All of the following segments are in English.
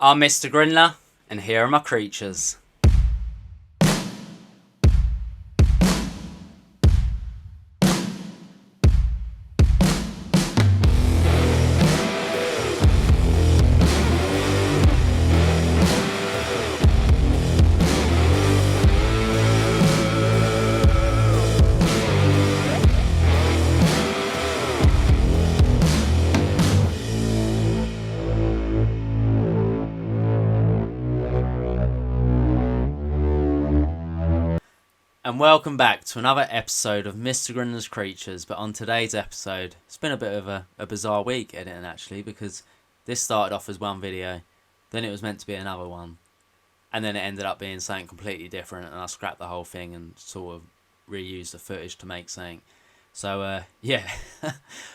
I'm Mr. Grindler, and here are my creatures. And welcome back to another episode of Mr. Grindlers Creatures. But on today's episode, it's been a bit of a bizarre week editing actually, because this started off as one video, then it was meant to be another one, and then it ended up being something completely different, and I scrapped the whole thing and sort of reused the footage to make something. So yeah,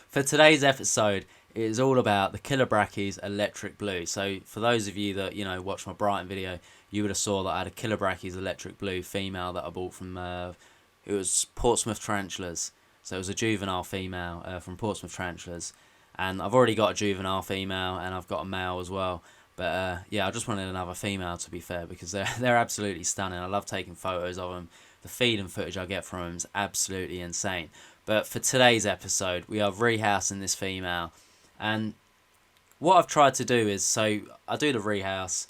for today's episode, it is all about the Chilobrachys Electric Blue. So for those of you that watched my Brighton video, you would have saw that I had a Chilobrachys Electric Blue female that I bought from it was Portsmouth Tarantulas. So it was a juvenile female from Portsmouth Tarantulas, and I've already got a juvenile female and I've got a male as well. But yeah, I just wanted another female, to be fair, because they're absolutely stunning. I love taking photos of them. The feed and footage I get from them is absolutely insane. But for today's episode, we are rehousing this female. And what I've tried to do is, so I do the rehouse,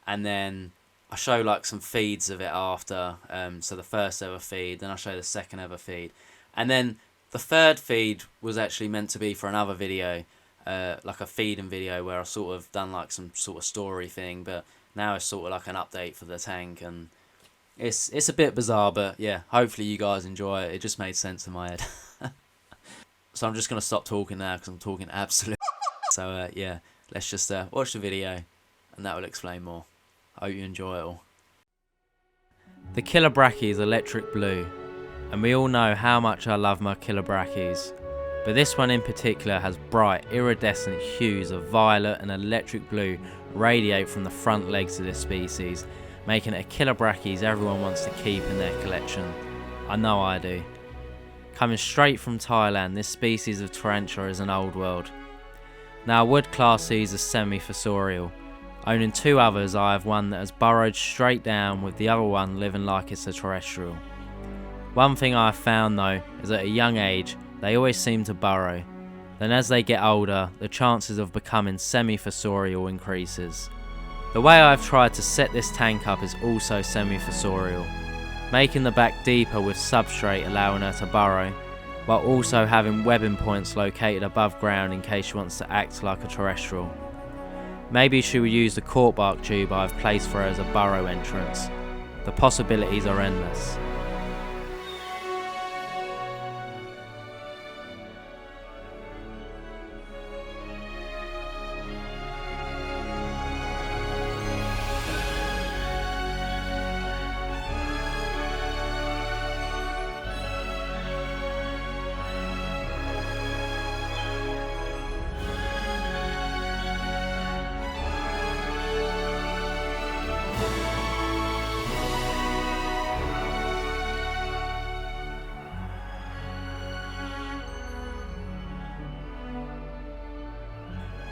and then I show like some feeds of it after. So the first ever feed, then I show the second ever feed. And then the third feed was actually meant to be for another video, like a feeding video where I sort of done like some sort of story thing. But now it's sort of like an update for the tank, and it's a bit bizarre, but yeah, hopefully you guys enjoy it. It just made sense in my head. So I'm just going to stop talking now because I'm talking absolute. So yeah, let's just watch the video and that will explain more. I hope you enjoy it all. The Chilobrachys Electric Blue, and we all know how much I love my Chilobrachys, but this one in particular has bright iridescent hues of violet and electric blue radiate from the front legs of this species, making it a Chilobrachys everyone wants to keep in their collection. I know I do. Coming straight from Thailand, this species of tarantula is an old world. Now I would class these as semi-fossorial. Owning two others, I have one that has burrowed straight down, with the other one living like it's a terrestrial. One thing I have found though is that at a young age they always seem to burrow. Then as they get older, the chances of becoming semi-fossorial increases. The way I have tried to set this tank up is also semi-fossorial, making the back deeper with substrate allowing her to burrow, while also having webbing points located above ground in case she wants to act like a terrestrial. Maybe she will use the cork bark tube I have placed for her as a burrow entrance. The possibilities are endless.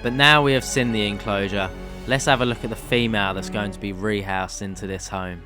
But now we have seen the enclosure, let's have a look at the female that's going to be rehoused into this home.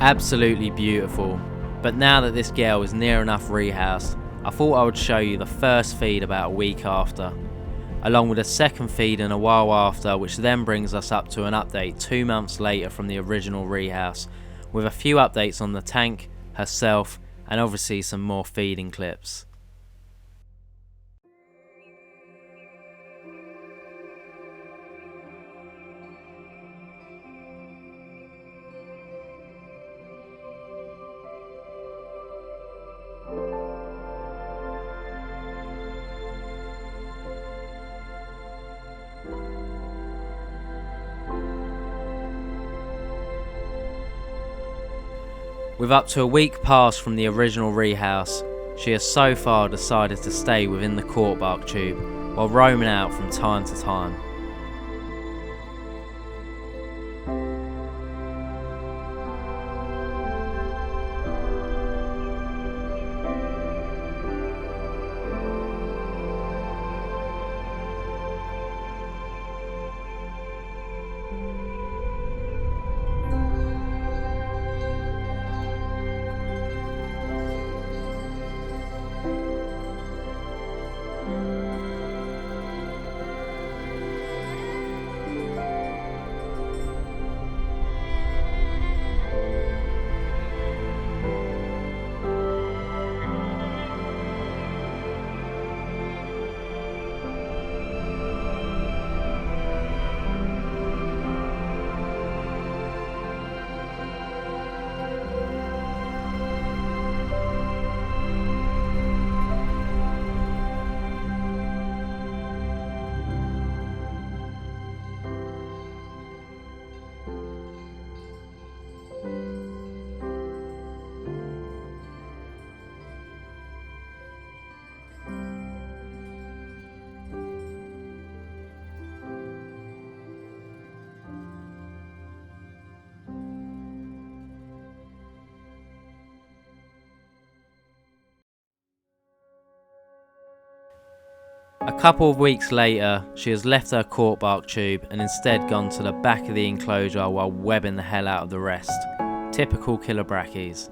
Absolutely beautiful. But now that this girl is near enough rehoused, I thought I would show you the first feed about a week after, along with a second feed in a while after, which then brings us up to an update 2 months later from the original rehouse, with a few updates on the tank, herself, and obviously some more feeding clips. With up to a week passed from the original rehouse, she has so far decided to stay within the cork bark tube while roaming out from time to time. A couple of weeks later, she has left her cork bark tube and instead gone to the back of the enclosure while webbing the hell out of the rest. Typical Chilobrachys.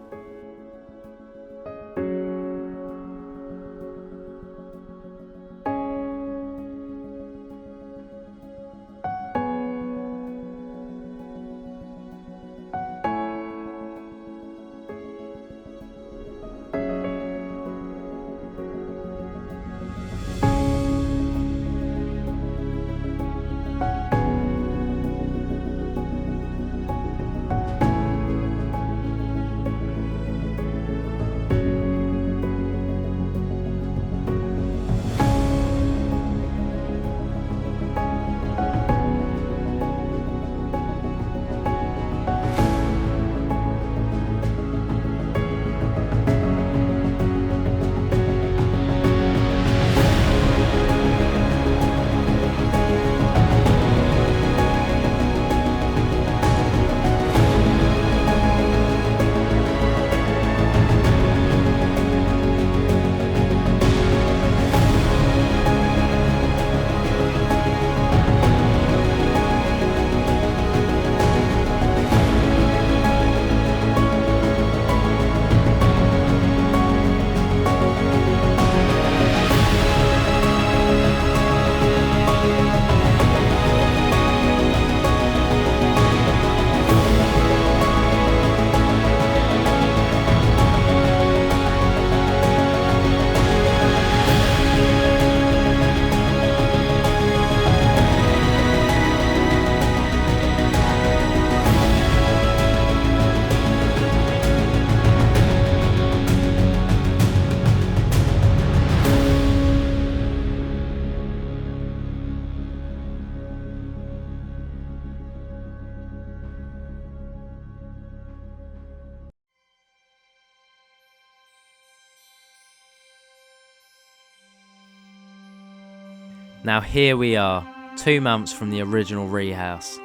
Now here we are, 2 months from the original rehouse.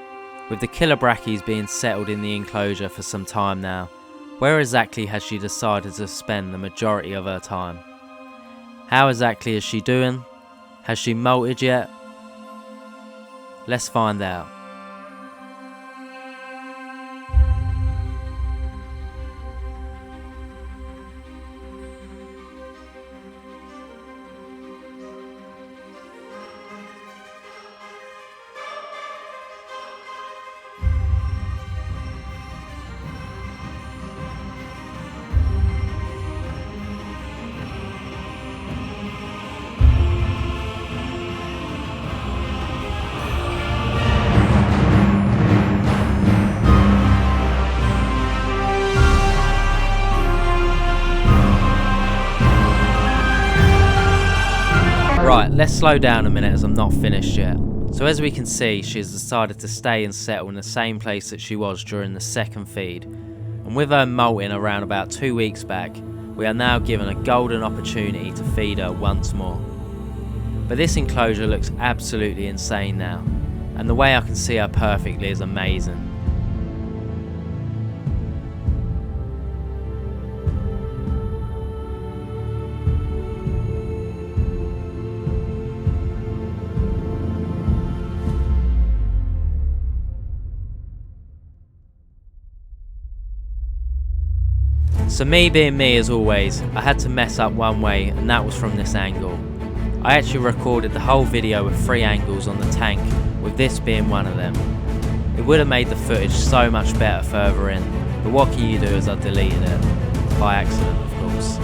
With the Chilobrachys being settled in the enclosure for some time now, where exactly has she decided to spend the majority of her time? How exactly is she doing? Has she molted yet? Let's find out. Right, let's slow down a minute as I'm not finished yet. So as we can see, she has decided to stay and settle in the same place that she was during the second feed. And with her molting around about 2 weeks back, we are now given a golden opportunity to feed her once more. But this enclosure looks absolutely insane now, and the way I can see her perfectly is amazing. So me being me as always, I had to mess up one way, and that was from this angle. I actually recorded the whole video with 3 angles on the tank, with this being one of them. It would have made the footage so much better further in, but what can you do as I deleted it? By accident, of course.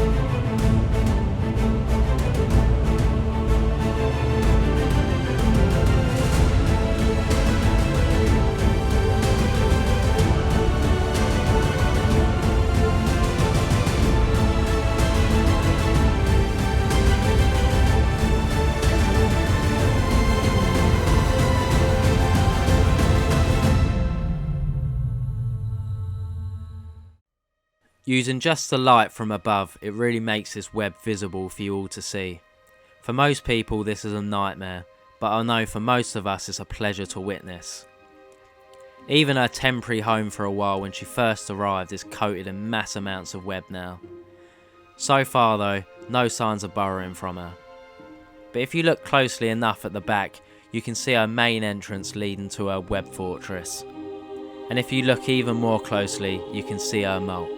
Using just the light from above, it really makes this web visible for you all to see. For most people this is a nightmare, but I know for most of us it's a pleasure to witness. Even her temporary home for a while when she first arrived is coated in mass amounts of web now. So far though, no signs of burrowing from her. But if you look closely enough at the back, you can see her main entrance leading to her web fortress. And if you look even more closely, you can see her molt.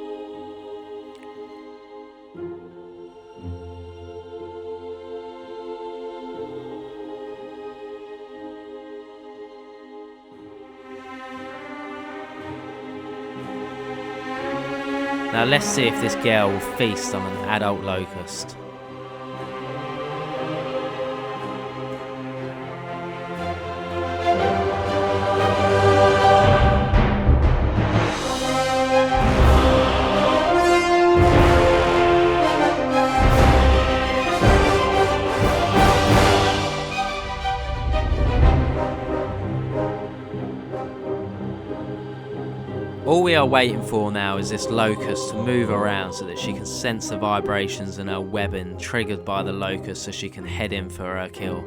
Now let's see if this girl will feast on an adult locust. All we are waiting for now is this locust to move around so that she can sense the vibrations in her webbing triggered by the locust so she can head in for her kill.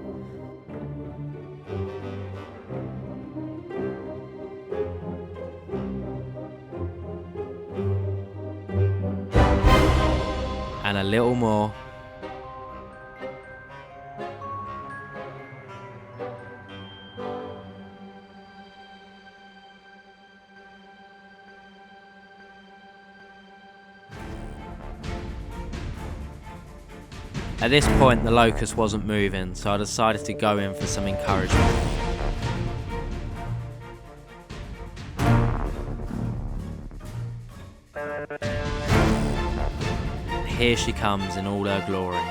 And a little more. At this point the locust wasn't moving, so I decided to go in for some encouragement. Here she comes in all her glory.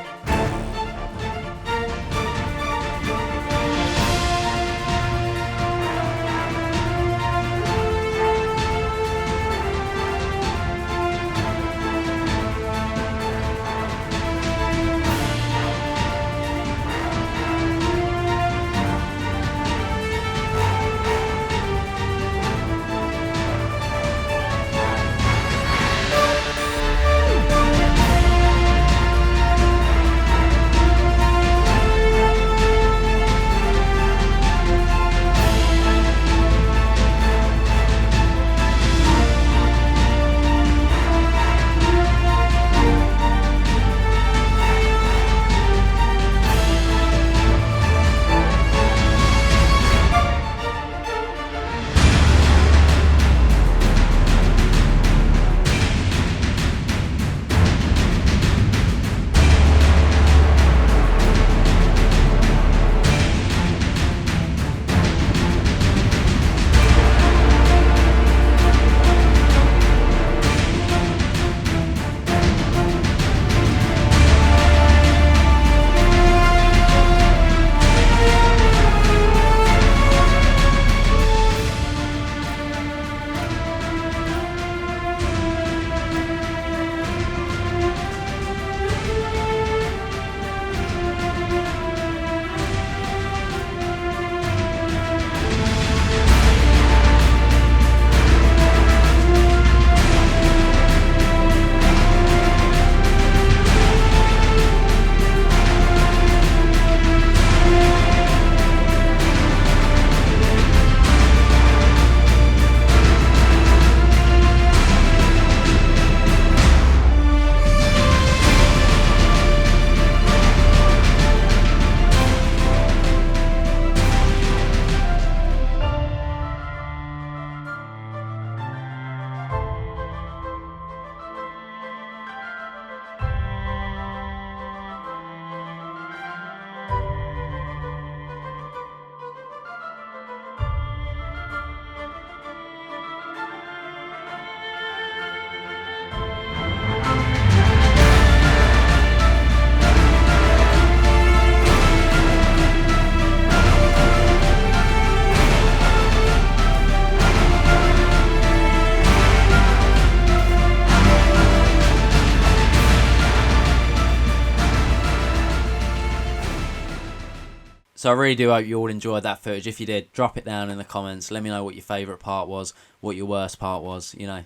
So I really do hope you all enjoyed that footage. If you did, drop it down in the comments. Let me know what your favourite part was, what your worst part was. You know,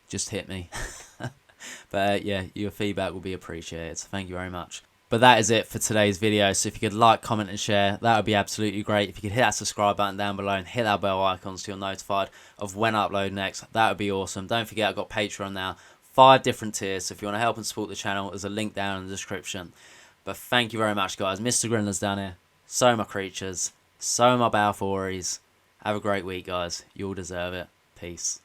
just hit me. But yeah, your feedback will be appreciated. So thank you very much. But that is it for today's video. So if you could like, comment and share, that would be absolutely great. If you could hit that subscribe button down below and hit that bell icon so you're notified of when I upload next, that would be awesome. Don't forget, I've got Patreon now. 5 different tiers. So if you want to help and support the channel, there's a link down in the description. But thank you very much, guys. Mr. Grindlers down here. So my creatures. So my Balfouries. Have a great week, guys. You all deserve it. Peace.